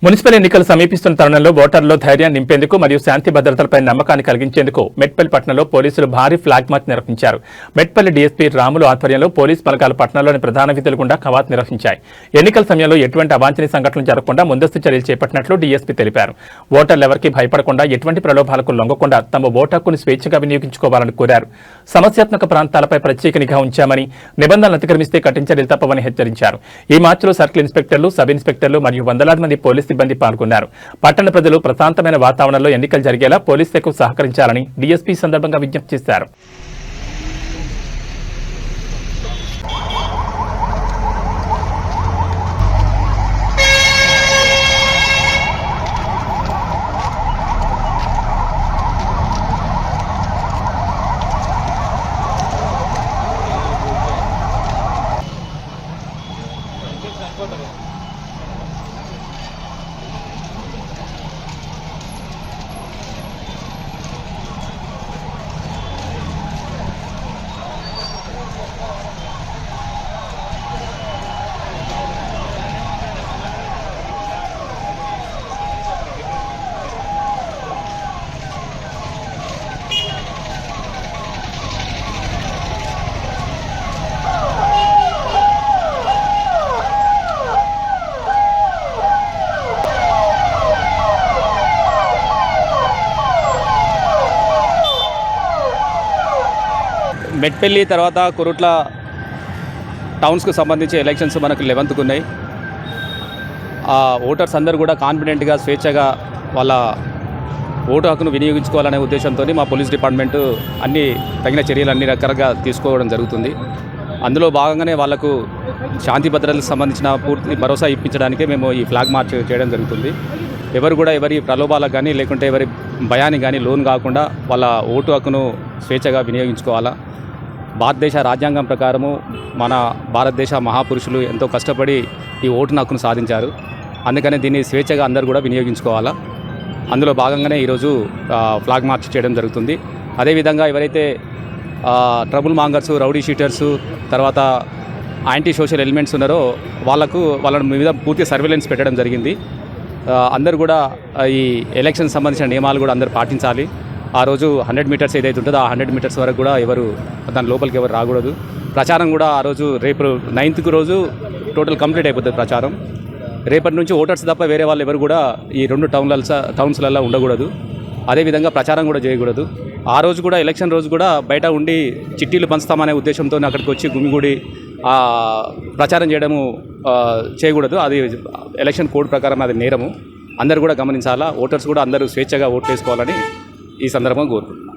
Municipal ఎన్నికలు సమీపిస్తున్న తరుణంలో ఓటర్లలో ధైర్యాన్ని నింపేందుకు మరియు శాంతి భద్రతలపై నమ్మకాన్ని కలిగించేందుకు మెట్పల్లి పట్టణంలో పోలీసులు భారీ ఫ్లాగ్ మార్చ్ నిర్వహించారు. మెట్పల్లి డీఎస్పీ రాములు ఆధ్వర్యంలో పోలీస్ బలగాలు పట్టణంలోని ప్రధాన వీధుల గుండా కవాతు నిర్వహించాయి. ఎన్నికల సమయంలో ఎటువంటి అవాంఛనీయ సంఘటనలు జరగకుండా ముందస్తు చర్యలు చేపట్టినట్లు డీఎస్పీ తెలిపారు. ఓటర్లు ఎవరికీ భయపడకుండా ఎటువంటి ప్రలోభాలకు లొంగకుండా తమ ఓటు హక్కును స్వేచ్ఛగా వినియోగించుకోవాలని కోరారు. సమస్యాత్మక ప్రాంతాలపై ప్రత్యేక నిఘా ఉంచామని, నిబంధనలు అతిక్రమిస్తే కఠిన చర్యలు తప్పవని హెచ్చరించారు. ఈ మార్చిలో సర్కిల్ ఇన్స్పెక్టర్లు, సబ్ ఇన్స్పెక్టర్లు మరియు వందలాది మంది పోలీస్ సిబ్బంది పాల్గొన్నారు. పట్టణ ప్రజలు ప్రశాంతమైన వాతావరణంలో ఎన్నికలు జరిగేలా పోలీసులకు సహకరించాలని డీఎస్పీ సందర్భంగా విజ్ఞప్తి చేశారు. మెట్పల్లి తర్వాత కొరుట్ల టౌన్స్కు సంబంధించి ఎలక్షన్స్ మనకు 11కు ఉన్నాయి. ఆ ఓటర్స్ అందరూ కూడా కాన్ఫిడెంట్గా స్వేచ్ఛగా వాళ్ళ ఓటు హక్కును వినియోగించుకోవాలనే ఉద్దేశంతో మా పోలీస్ డిపార్ట్మెంటు తగిన చర్యలు అన్ని రకాలుగా తీసుకోవడం జరుగుతుంది. అందులో భాగంగానే వాళ్లకు శాంతి భద్రతలకు సంబంధించిన పూర్తి భరోసా ఇప్పించడానికే మేము ఈ ఫ్లాగ్ మార్చ్ చేయడం జరుగుతుంది. ఎవరు కూడా ఎవరి ప్రలోభాలకు కానీ లేకుంటే ఎవరి భయానికి కానీ లోన్ కాకుండా వాళ్ళ ఓటు హక్కును స్వేచ్ఛగా వినియోగించుకోవాలా. భారతదేశ రాజ్యాంగం ప్రకారము మన భారతదేశ మహాపురుషులు ఎంతో కష్టపడి ఈ ఓటు హక్కును సాధించారు. అందుకనే దీన్ని స్వేచ్ఛగా అందరూ కూడా వినియోగించుకోవాలా. అందులో భాగంగానే ఈరోజు ఫ్లాగ్ మార్చ్ చేయడం జరుగుతుంది. అదేవిధంగా ఎవరైతే ట్రబుల్ మాంగర్స్, రౌడీ షీటర్సు, తర్వాత యాంటీ సోషల్ ఎలిమెంట్స్ ఉన్నారో వాళ్ళ మీద పూర్తి సర్వేలెన్స్ పెట్టడం జరిగింది. అందరూ కూడా ఈ ఎలక్షన్ సంబంధించిన నియమాలు కూడా అందరూ పాటించాలి. ఆ రోజు 100 మీటర్స్ ఏదైతే ఉంటుందో ఆ 100 మీటర్స్ వరకు కూడా ఎవరు దాని లోపలికి ఎవరు రాకూడదు. ప్రచారం కూడా ఆ రోజు రేపు 9th రోజు టోటల్ కంప్లీట్ అయిపోతుంది ప్రచారం. రేపటి నుంచి ఓటర్స్ తప్ప వేరే వాళ్ళు ఎవరు కూడా ఈ 2 టౌన్స్లలో ఉండకూడదు. అదేవిధంగా ప్రచారం కూడా చేయకూడదు. ఆ రోజు కూడా ఎలక్షన్ రోజు కూడా బయట ఉండి చిట్టీలు పంచుతామనే ఉద్దేశంతో అక్కడికి వచ్చి గుమిగూడి ప్రచారం చేయకూడదు. అది ఎలక్షన్ కోడ్ ప్రకారం అది నేరము. అందరూ కూడా గమనించాలా. ఓటర్స్ కూడా అందరూ స్వేచ్ఛగా ఓటు వేసుకోవాలని ఈ సందర్భంగా కోరుకుంటున్నాను.